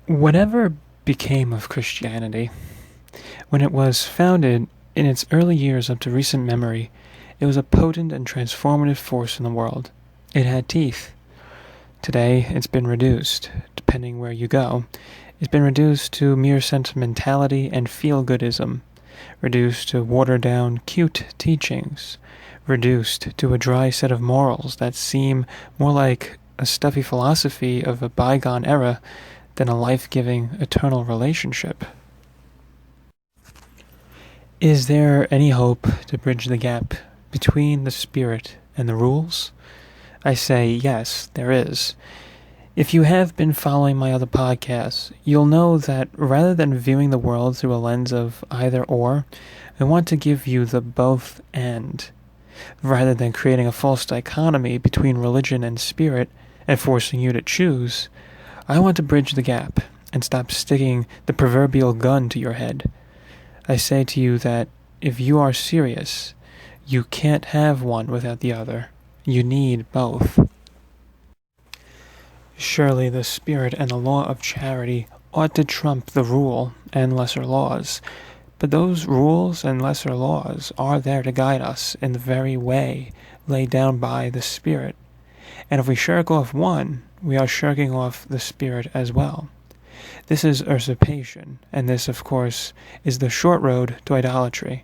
Whatever became of Christianity? When it was founded, in its early years up to recent memory, it was a potent and transformative force in the world. It had teeth. Today, it's been reduced, depending where you go. It's been reduced to mere sentimentality and feel-goodism, reduced to watered-down, cute teachings, reduced to a dry set of morals that seem more like a stuffy philosophy of a bygone era than a life-giving, eternal relationship. Is there any hope to bridge the gap between the spirit and the rules? I say yes, there is. If you have been following my other podcasts, you'll know that rather than viewing the world through a lens of either or, I want to give you the both and. Rather than creating a false dichotomy between religion and spirit and forcing you to choose, I want to bridge the gap and stop sticking the proverbial gun to your head. I say to you that if you are serious, you can't have one without the other. You need both. Surely the spirit and the law of charity ought to trump the rule and lesser laws, but those rules and lesser laws are there to guide us in the very way laid down by the Spirit. And if we shirk off one, we are shirking off the Spirit as well. This is Ursa Patien, and this, of course, is the short road to idolatry.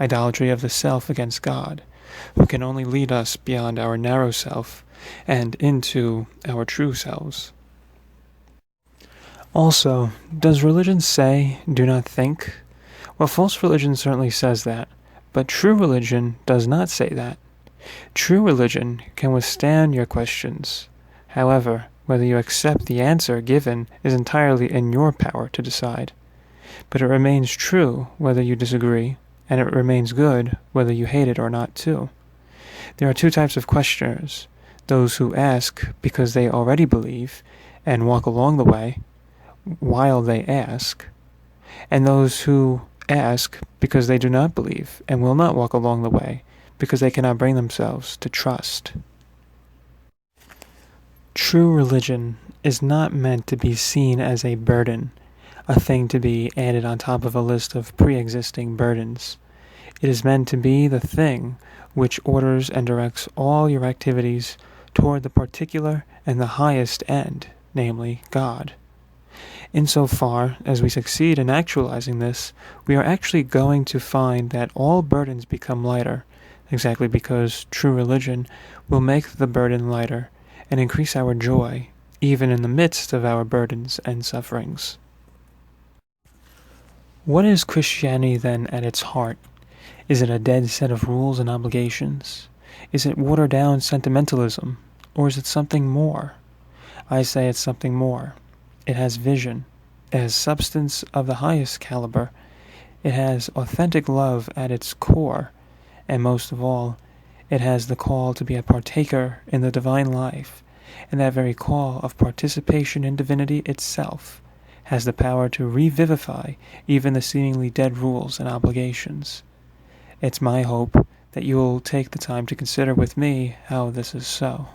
Idolatry of the self against God, who can only lead us beyond our narrow self and into our true selves. Also, does religion say, do not think? Well, false religion certainly says that, but true religion does not say that. True religion can withstand your questions. However, whether you accept the answer given is entirely in your power to decide. But it remains true whether you disagree, and it remains good whether you hate it or not too. There are two types of questioners: those who ask because they already believe and walk along the way while they ask, and those who ask because they do not believe and will not walk along the way because they cannot bring themselves to trust. True religion is not meant to be seen as a burden, a thing to be added on top of a list of pre-existing burdens. It is meant to be the thing which orders and directs all your activities toward the particular and the highest end, namely God. Insofar as we succeed in actualizing this, we are actually going to find that all burdens become lighter, exactly because true religion will make the burden lighter and increase our joy, even in the midst of our burdens and sufferings. What is Christianity then at its heart? Is it a dead set of rules and obligations? Is it watered-down sentimentalism? Or is it something more? I say it's something more. It has vision. It has substance of the highest caliber. It has authentic love at its core. And most of all, it has the call to be a partaker in the divine life. And that very call of participation in divinity itself has the power to revivify even the seemingly dead rules and obligations. It's my hope that you will take the time to consider with me how this is so.